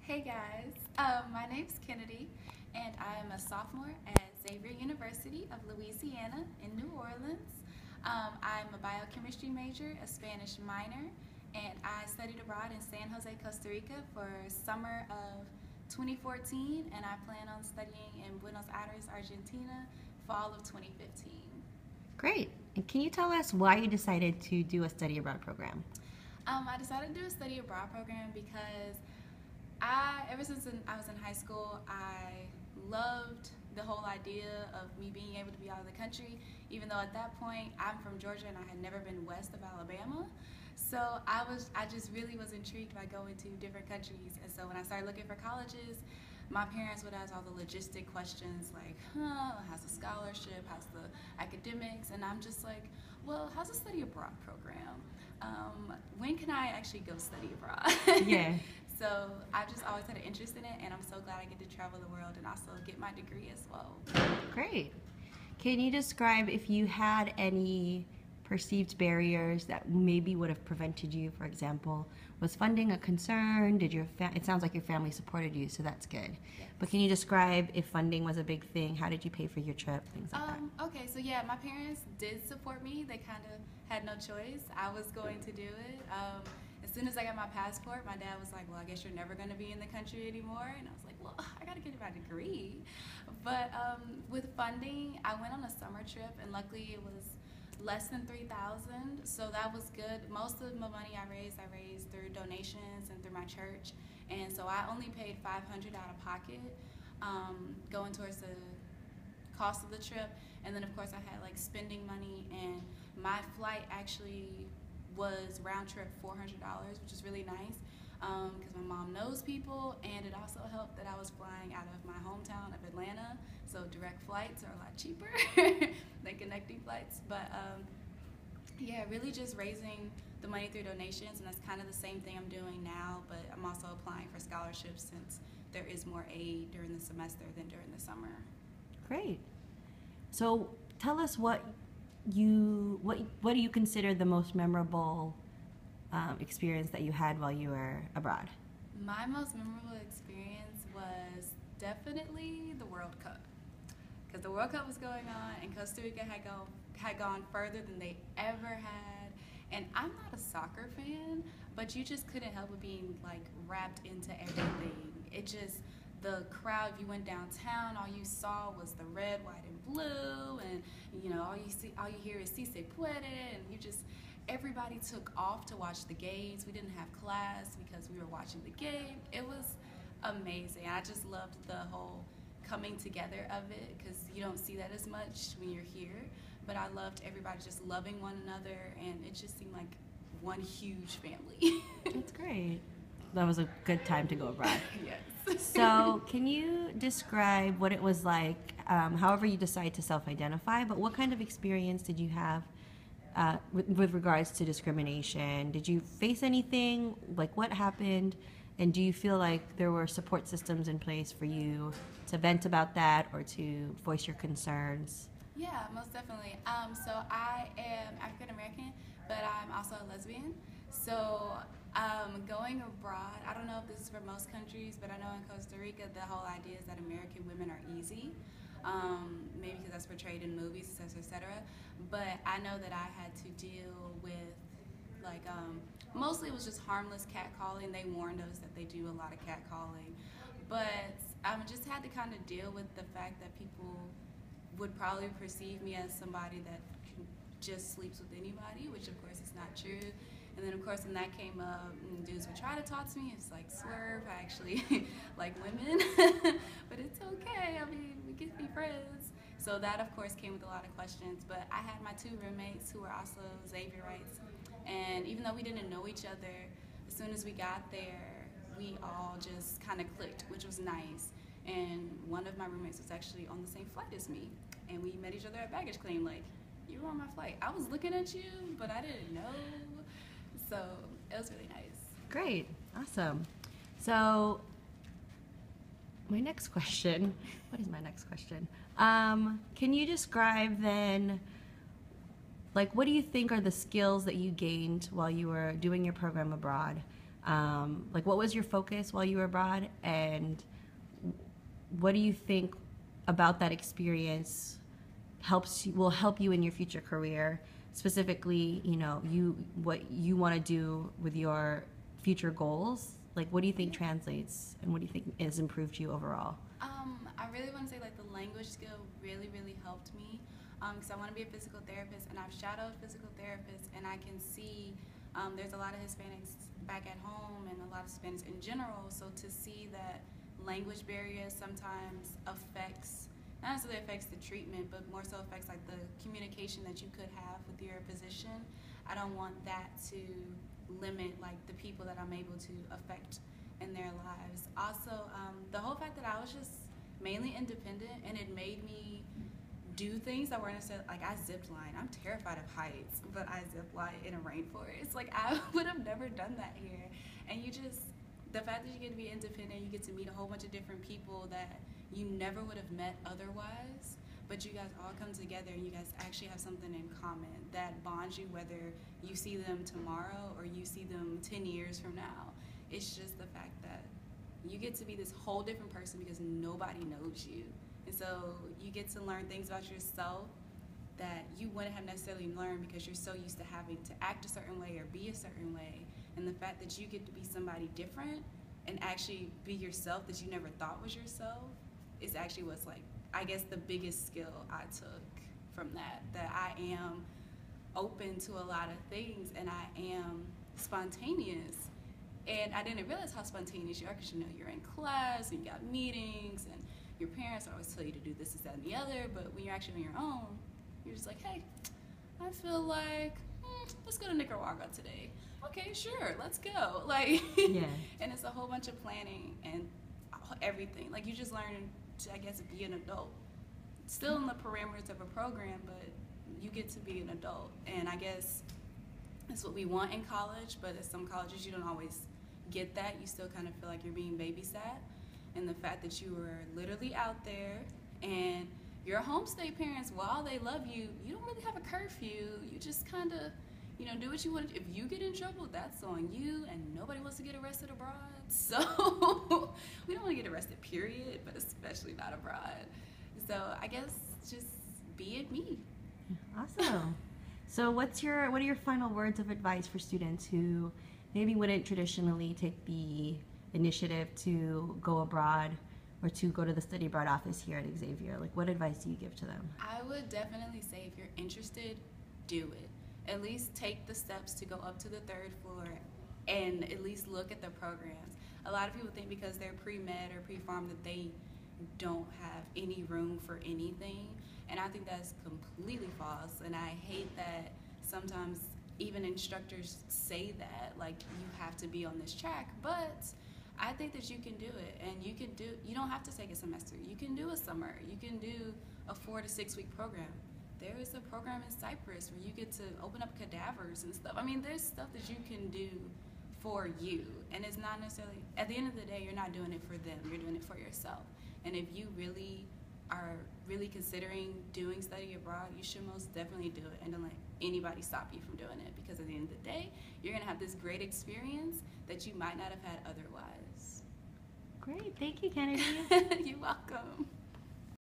Hey guys, my name's Kennedy, and I am a sophomore at Xavier University of Louisiana in New Orleans. I'm a biochemistry major, a Spanish minor, and I studied abroad in San Jose, Costa Rica for summer of 2014, and I plan on studying in Buenos Aires, Argentina, fall of 2015. Great. And can you tell us why you decided to do a study abroad program? I decided to do a study abroad program because ever since I was in high school, I loved the whole idea of me being able to be out of the country, even though at that point I'm from Georgia and I had never been west of Alabama. So I just really was intrigued by going to different countries. And so when I started looking for colleges, my parents would ask all the logistic questions like, how's the scholarship, how's the academics? And I'm just like, well, how's the study abroad program? When can I actually go study abroad? Yeah. So I've just always had an interest in it, and I'm so glad I get to travel the world and also get my degree as well. Great. Can you describe if you had any perceived barriers that maybe would have prevented you? For example, was funding a concern? It sounds like your family supported you, so that's good. Yes. But can you describe if funding was a big thing? How did you pay for your trip? Things like that. Okay, so yeah, my parents did support me. They kind of had no choice. I was going to do it. As soon as I got my passport, my dad was like, well, I guess you're never going to be in the country anymore. And I was like, well, I got to get my degree. But with funding, I went on a summer trip, and luckily it was less than $3,000, so that was good. Most of the money I raised through donations and through my church, and so I only paid $500 out of pocket, going towards the cost of the trip. And then of course I had like spending money, and my flight actually was round trip $400, which is really nice because my mom knows people, and it also helped that I was flying out of my hometown of Atlanta, so direct flights are a lot cheaper than connecting flights. But yeah, really just raising the money through donations, and that's kind of the same thing I'm doing now, but I'm also applying for scholarships since there is more aid during the semester than during the summer. Great. So tell us what do you consider the most memorable experience that you had while you were abroad? My most memorable experience was definitely the World Cup, because the World Cup was going on and Costa Rica had gone further than they ever had. And I'm not a soccer fan, but you just couldn't help but being like wrapped into everything. It just, the crowd, if you went downtown, all you saw was the red, white, and blue, and you know, all you hear is "Si se puede," and everybody took off to watch the games. We didn't have class because we were watching the game. It was amazing. I just loved the whole coming together of it, because you don't see that as much when you're here. But I loved everybody just loving one another, and it just seemed like one huge family. That's great. That was a good time to go abroad. Yes. So can you describe what it was like, however you decide to self-identify, but what kind of experience did you have with regards to discrimination? Did you face anything? Like, what happened? And do you feel like there were support systems in place for you to vent about that or to voice your concerns? Yeah, most definitely. So I am African American, but I'm also a lesbian. So going abroad, I don't know if this is for most countries, but I know in Costa Rica the whole idea is that American women are easy. Maybe because that's portrayed in movies, etc. But I know that I had to deal with like mostly it was just harmless catcalling. They warned us that they do a lot of catcalling, but I just had to kind of deal with the fact that people would probably perceive me as somebody that just sleeps with anybody, which of course is not true. And then of course when that came up, dudes would try to talk to me. It's like, swerve, I actually like women, but it's okay. I mean, we can be friends. So that of course came with a lot of questions. But I had my two roommates who were also Xavierites, and even though we didn't know each other, as soon as we got there, we all just kind of clicked, which was nice. And one of my roommates was actually on the same flight as me, and we met each other at baggage claim. Like, you were on my flight. I was looking at you, but I didn't know. So it was really nice. Great. Awesome. So my next question, what is my next question? Can you describe then, like, what do you think are the skills that you gained while you were doing your program abroad Like, what was your focus while you were abroad, and what do you think about that experience will help you in your future career? Specifically, what you want to do with your future goals. Like, what do you think translates, and what do you think has improved you overall? I really want to say, like, the language skill really, really helped me, because I want to be a physical therapist, and I've shadowed physical therapists, and I can see there's a lot of Hispanics back at home and a lot of Hispanics in general, so to see that language barriers sometimes not necessarily affects the treatment, but more so affects, like, the communication that you could have with your physician. I don't want that to limit, like, the people that I'm able to affect in their lives. Also, the whole fact that I was just mainly independent, and it made me do things that weren't necessarily, like, I zipped line. I'm terrified of heights, but I zip line in a rainforest. Like, I would have never done that here. And the fact that you get to be independent, you get to meet a whole bunch of different people that you never would have met otherwise, but you guys all come together and you guys actually have something in common that bonds you, whether you see them tomorrow or you see them 10 years from now. It's just the fact that you get to be this whole different person because nobody knows you. And so you get to learn things about yourself that you wouldn't have necessarily learned because you're so used to having to act a certain way or be a certain way. And the fact that you get to be somebody different and actually be yourself that you never thought was yourself is actually what's, like, I guess, the biggest skill I took from that I am open to a lot of things and I am spontaneous. And I didn't realize how spontaneous you are because, you're in class and you got meetings and your parents always tell you to do this, that, and the other, but when you're actually on your own, you're just like, hey, I feel like, let's go to Nicaragua today. Okay, sure, let's go. Like, yeah. And it's a whole bunch of planning and everything. Like, you just learn to, I guess, be an adult. Still in the parameters of a program, but you get to be an adult. And I guess that's what we want in college, but at some colleges you don't always get that. You still kind of feel like you're being babysat. And the fact that you were literally out there and your homestay parents, while they love you, you don't really have a curfew. You just kind of, do what you want. If you get in trouble, that's on you, and nobody wants to get arrested abroad. So we don't want to get arrested, period, but especially not abroad. So I guess just be it me. Awesome. So what are your final words of advice for students who maybe wouldn't traditionally take the initiative to go abroad or to go to the study abroad office here at Xavier? Like, what advice do you give to them? I would definitely say, if you're interested, do it. At least take the steps to go up to the 3rd floor and at least look at the programs. A lot of people think because they're pre-med or pre-pharm that they don't have any room for anything, and I think that's completely false. And I hate that sometimes even instructors say that, like, you have to be on this track, but I think that you can do it, and you don't have to take a semester. You can do a summer. You can do a 4 to 6 week program. There is a program in Cyprus where you get to open up cadavers and stuff. I mean, there's stuff that you can do for you, and it's not necessarily, at the end of the day, you're not doing it for them. You're doing it for yourself. And if you really are considering doing study abroad, you should most definitely do it, and don't let anybody stop you from doing it, because at the end of the day, you're going to have this great experience that you might not have had otherwise. Great. Thank you, Kennedi. You're welcome.